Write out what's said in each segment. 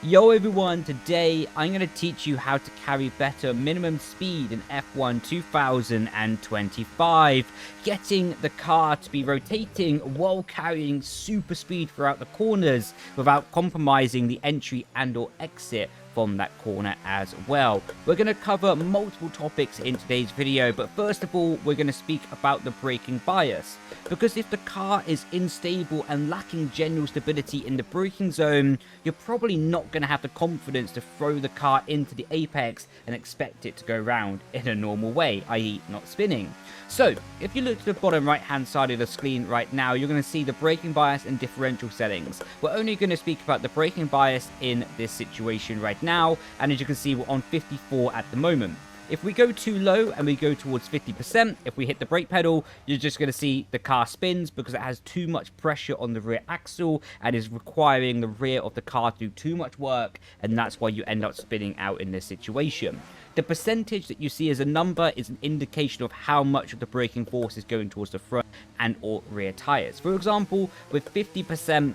Yo everyone, today I'm going to teach you how to carry better minimum speed in F1 2025, getting the car to be rotating while carrying super speed throughout the corners without compromising the entry and or exit from that corner as well. We're going to cover multiple topics in today's video, but first of all, we're going to speak about the braking bias. Because if the car is unstable and lacking general stability in the braking zone, you're probably not going to have the confidence to throw the car into the apex and expect it to go round in a normal way, i.e. not spinning. So, if you look to the bottom right hand side of the screen right now, you're going to see the braking bias and differential settings. We're only going to speak about the braking bias in this situation right now, and as you can see, we're on 54 at the moment. If we go too low and we go towards 50%, if we hit the brake pedal, you're just going to see the car spins because it has too much pressure on the rear axle and is requiring the rear of the car to do too much work, and that's why you end up spinning out in this situation. The percentage that you see as a number is an indication of how much of the braking force is going towards the front and or rear tires. For example, with 50%,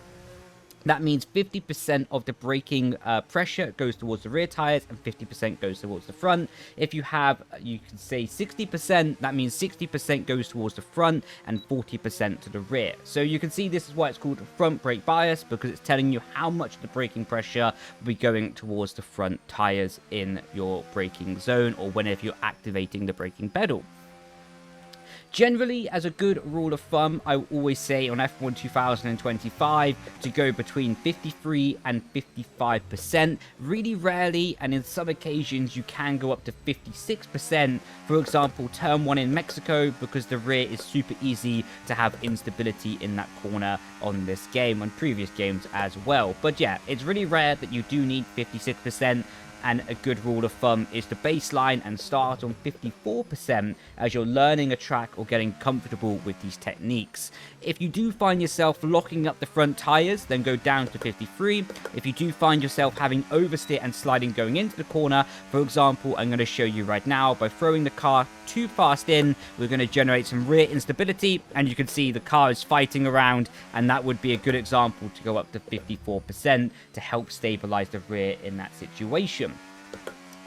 that means 50% of the braking pressure goes towards the rear tires and 50% goes towards the front. If you have, you can say 60%, that means 60% goes towards the front and 40% to the rear. So you can see this is why it's called front brake bias, because it's telling you how much of the braking pressure will be going towards the front tires in your braking zone or whenever you're activating the braking pedal. Generally, as a good rule of thumb, I will always say on F1 2025 to go between 53 and 55%. Really rarely, and in some occasions, you can go up to 56%. For example, turn 1 in Mexico, because the rear is super easy to have instability in that corner on this game, on previous games as well. But yeah, it's really rare that you do need 56%. And a good rule of thumb is to baseline and start on 54% as you're learning a track or getting comfortable with these techniques. If you do find yourself locking up the front tires, then go down to 53. If you do find yourself having oversteer and sliding going into the corner, for example, I'm going to show you right now, by throwing the car too fast in, we're going to generate some rear instability, and you can see the car is fighting around, and that would be a good example to go up to 54% to help stabilize the rear in that situation.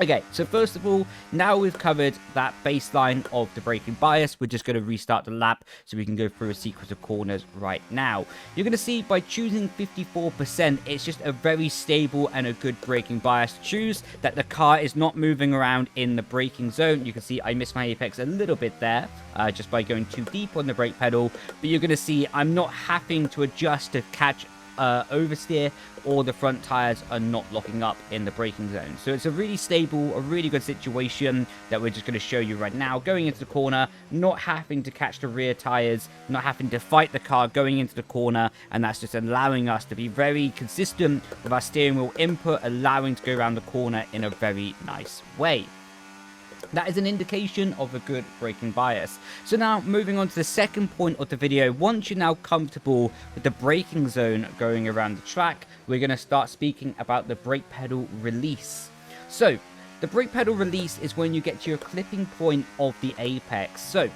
Okay, so first of all, now we've covered that baseline of the braking bias, we're just going to restart the lap so we can go through a sequence of corners right now. You're going to see by choosing 54%, it's just a very stable and a good braking bias to choose, that the car is not moving around in the braking zone. You can see I missed my apex a little bit there, just by going too deep on the brake pedal, but you're going to see I'm not having to adjust to catch oversteer, or the front tires are not locking up in the braking zone. So it's a really stable, a really good situation that we're just going to show you right now. Going into the corner, not having to catch the rear tires, not having to fight the car going into the corner, and that's just allowing us to be very consistent with our steering wheel input, allowing to go around the corner in a very nice way. That is an indication of a good braking bias. So now moving on to the second point of the video, once you're now comfortable with the braking zone going around the track, we're going to start speaking about the brake pedal release. So the brake pedal release is when you get to your clipping point of the apex. So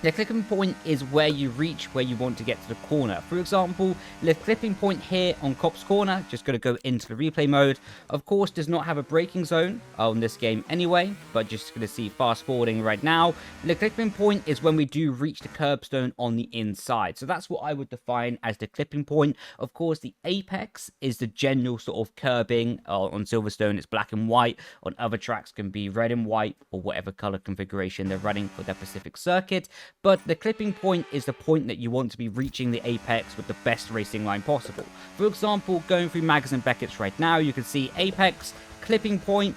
the clipping point is where you reach where you want to get to the corner. For example, the clipping point here on Cop's Corner, just going to go into the replay mode, of course does not have a braking zone on this game anyway, but just going to see fast forwarding right now. The clipping point is when we do reach the curbstone on the inside. So that's what I would define as the clipping point. Of course, the apex is the general sort of curbing. On Silverstone, it's black and white. On other tracks can be red and white, or whatever color configuration they're running for their Pacific circuit. But the clipping point is the point that you want to be reaching the apex with the best racing line possible. For example, going through Mags and Beckett's right now, you can see apex, clipping point,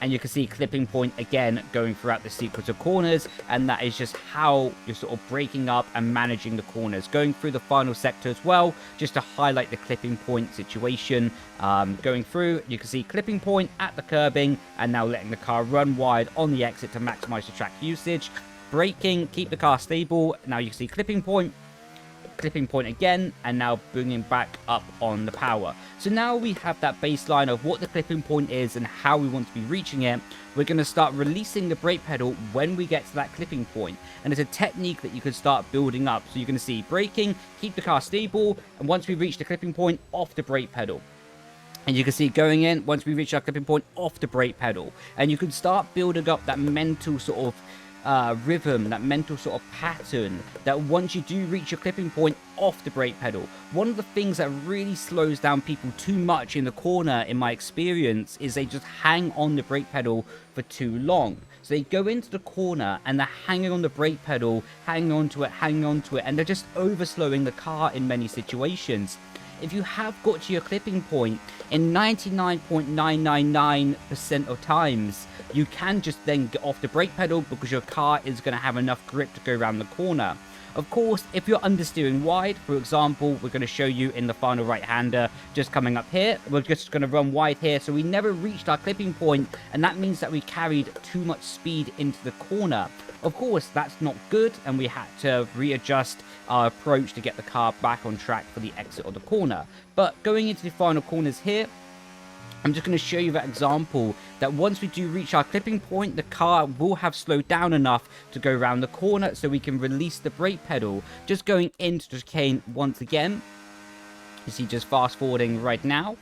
and you can see clipping point again going throughout the sequence of corners, and that is just how you're sort of breaking up and managing the corners. Going through the final sector as well, just to highlight the clipping point situation. Going through, you can see clipping point at the curbing, and now letting the car run wide on the exit to maximize the track usage. Braking, keep the car stable. Now you can see clipping point, clipping point again, and now bringing back up on the power. So now we have that baseline of what the clipping point is and how we want to be reaching it. We're going to start releasing the brake pedal when we get to that clipping point. And it's a technique that you can start building up. So you're going to see braking, keep the car stable, and once we reach the clipping point, off the brake pedal. And you can see going in, once we reach our clipping point, off the brake pedal. And you can start building up that mental sort of rhythm, that mental sort of pattern, that once you do reach your clipping point, off the brake pedal. One of the things that really slows down people too much in the corner, in my experience, is they just hang on the brake pedal for too long. So they go into the corner and they're hanging on the brake pedal, hanging on to it, and they're just overslowing the car in many situations. If you have got to your clipping point, in 99.999% of times, you can just then get off the brake pedal because your car is going to have enough grip to go around the corner. Of course, if you're understeering wide, for example, we're going to show you in the final right-hander just coming up here. We're just going to run wide here, so we never reached our clipping point, and that means that we carried too much speed into the corner. Of course, that's not good, and we had to readjust our approach to get the car back on track for the exit of the corner. But going into the final corners here, I'm just going to show you that example that once we do reach our clipping point, the car will have slowed down enough to go around the corner so we can release the brake pedal. Just going into the chicane once again. You see, just fast forwarding right now.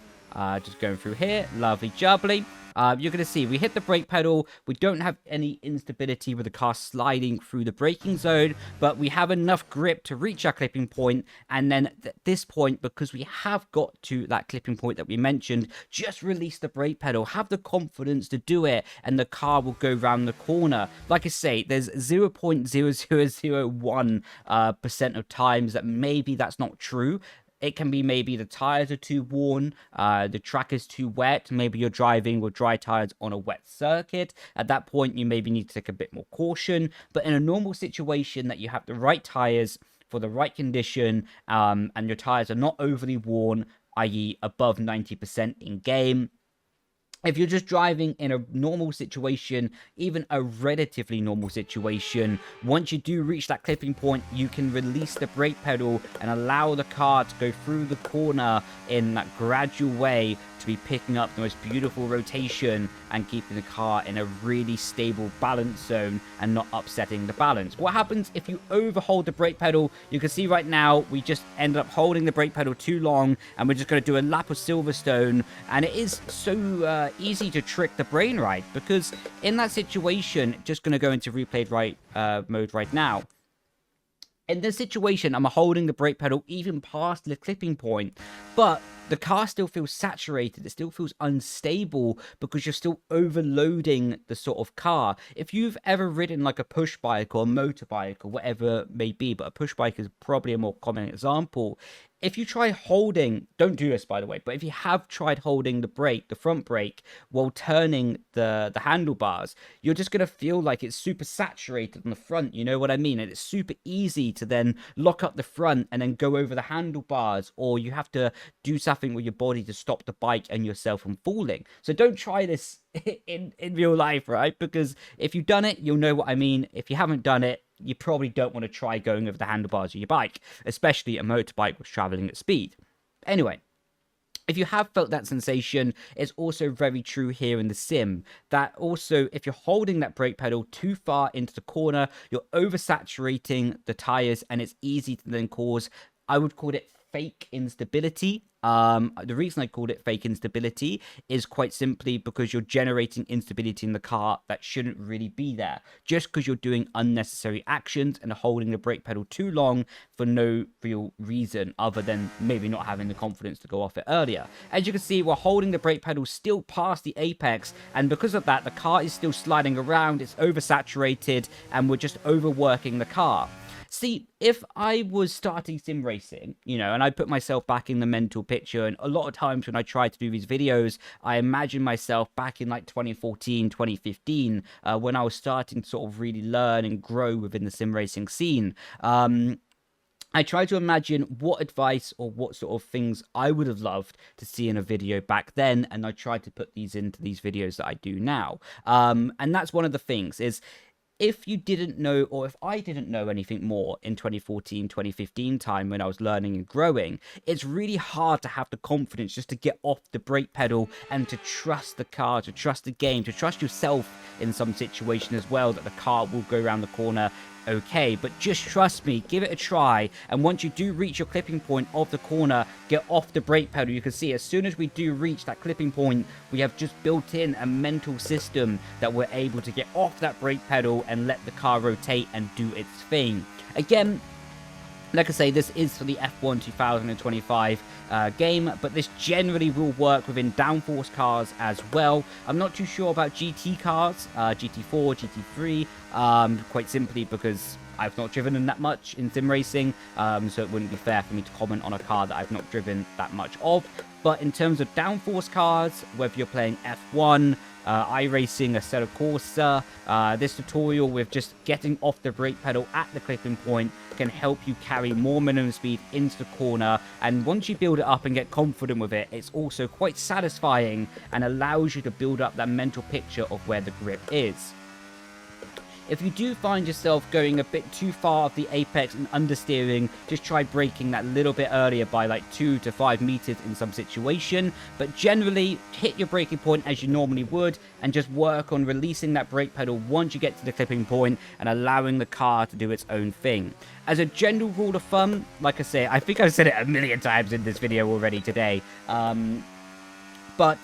Just going through here. Lovely jubbly. You're going to see we hit the brake pedal. We don't have any instability with the car sliding through the braking zone, but we have enough grip to reach our clipping point. And then at this point, because we have got to that clipping point that we mentioned, just release the brake pedal, have the confidence to do it, and the car will go around the corner. Like I say, there's 0.0001% of times that maybe that's not true. It can be maybe the tires are too worn, the track is too wet, maybe you're driving with dry tires on a wet circuit. At that point, you maybe need to take a bit more caution. But in a normal situation that you have the right tires for the right condition, and your tires are not overly worn, i.e. above 90% in game, if you're just driving in a normal situation, even a relatively normal situation, once you do reach that clipping point, you can release the brake pedal and allow the car to go through the corner in that gradual way to be picking up the most beautiful rotation and keeping the car in a really stable balance zone and not upsetting the balance. What happens if you overhold the brake pedal? You can see right now we just ended up holding the brake pedal too long, and we're just going to do a lap of Silverstone, and it is so easy to trick the brain, right? Because in that situation, just going to go into replayed right mode right now. In this situation, I'm holding the brake pedal even past the clipping point, but the car still feels saturated. It still feels unstable because you're still overloading the sort of car. If you've ever ridden like a push bike or a motorbike or whatever it may be, but a push bike is probably a more common example. If you try holding, don't do this by the way, but if you have tried holding the brake, the front brake, while turning the handlebars, you're just going to feel like it's super saturated on the front, you know what I mean? And it's super easy to then lock up the front and then go over the handlebars, or you have to do something with your body to stop the bike and yourself from falling. So don't try this in real life, right? Because if you've done it, you'll know what I mean. If you haven't done it, you probably don't want to try going over the handlebars of your bike, especially a motorbike was traveling at speed. Anyway, if you have felt that sensation, it's also very true here in the sim, that also if you're holding that brake pedal too far into the corner, you're oversaturating the tires, and it's easy to then cause, I would call it fake instability. The reason I called it fake instability is quite simply because you're generating instability in the car that shouldn't really be there, just because you're doing unnecessary actions and holding the brake pedal too long for no real reason other than maybe not having the confidence to go off it earlier. As you can see, we're holding the brake pedal still past the apex, and because of that, the car is still sliding around, it's oversaturated, and we're just overworking the car. See, if I was starting sim racing, you know, and I put myself back in the mental picture, and a lot of times when I try to do these videos, I imagine myself back in like 2014, 2015, when I was starting to sort of really learn and grow within the sim racing scene. I try to imagine what advice or what sort of things I would have loved to see in a video back then, and I try to put these into these videos that I do now. And that's one of the things is, if you didn't know, or if I didn't know anything more in 2014, 2015 time when I was learning and growing, it's really hard to have the confidence just to get off the brake pedal and to trust the car, to trust the game, to trust yourself in some situation as well, that the car will go around the corner okay. But just trust me, give it a try, and once you do reach your clipping point of the corner, get off the brake pedal. You can see as soon as we do reach that clipping point, we have just built in a mental system that we're able to get off that brake pedal and let the car rotate and do its thing. Again, like I say, this is for the F1 2025 game, but this generally will work within downforce cars as well. I'm not too sure about GT cars, GT4, GT3, quite simply because I've not driven them that much in sim racing, so it wouldn't be fair for me to comment on a car that I've not driven that much of. But in terms of downforce cars, whether you're playing F1, iRacing, Assetto Corsa, this tutorial with just getting off the brake pedal at the clipping point can help you carry more minimum speed into the corner. And once you build it up and get confident with it, it's also quite satisfying and allows you to build up that mental picture of where the grip is. If you do find yourself going a bit too far off the apex and understeering, just try braking that little bit earlier by like 2 to 5 meters in some situation. But generally, hit your braking point as you normally would and just work on releasing that brake pedal once you get to the clipping point and allowing the car to do its own thing. As a general rule of thumb, like I say, I think I've said it a million times in this video already today, but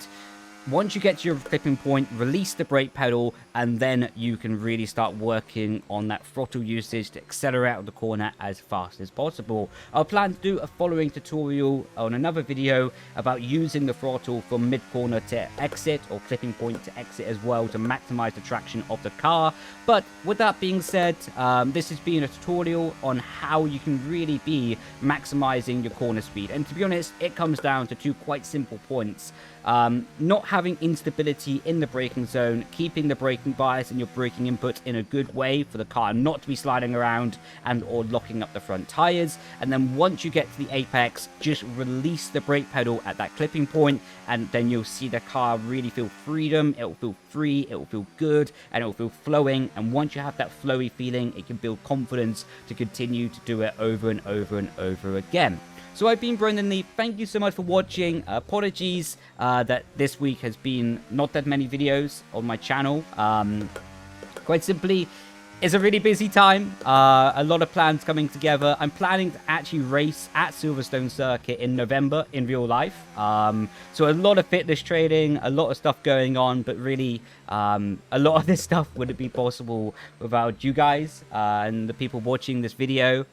once you get to your clipping point, release the brake pedal, and then you can really start working on that throttle usage to accelerate out of the corner as fast as possible. I'll plan to do a following tutorial on another video about using the throttle from mid-corner to exit, or clipping point to exit as well, to maximize the traction of the car. But with that being said, this has been a tutorial on how you can really be maximizing your corner speed. And to be honest, it comes down to two quite simple points. Not having instability in the braking zone, keeping the braking bias and your braking input in a good way for the car not to be sliding around and or locking up the front tires. And then once you get to the apex, just release the brake pedal at that clipping point, and then you'll see the car really feel freedom. It'll feel free, it'll feel good, and it'll feel flowing. And once you have that flowy feeling, it can build confidence to continue to do it over and over and over again. So I've been Brendon Leigh. Thank you so much for watching. Apologies that this week has been not that many videos on my channel. Quite simply, it's a really busy time. A lot of plans coming together. I'm planning to actually race at Silverstone Circuit in November in real life. So a lot of fitness training, a lot of stuff going on, but really a lot of this stuff wouldn't be possible without you guys and the people watching this video.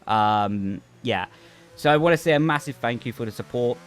Yeah. So I want to say a massive thank you for the support.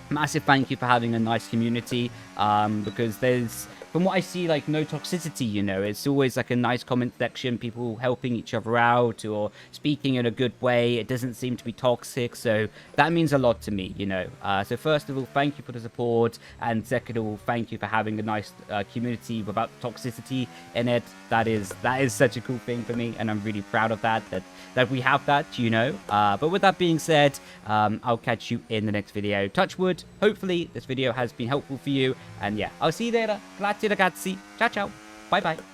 Massive thank you for having a nice community, because there's, from what I see, like no toxicity, you know. It's always like a nice comment section, people helping each other out or speaking in a good way. It doesn't seem to be toxic, so that means a lot to me, you know. So first of all, thank you for the support, and second of all, thank you for having a nice community without toxicity in it. That is such a cool thing for me, and I'm really proud of that we have that, you know. But with that being said, I'll catch you in the next video. Touch wood, hopefully this video has been helpful for you, and yeah, I'll see you later. Grazie ragazzi, ciao ciao, bye bye.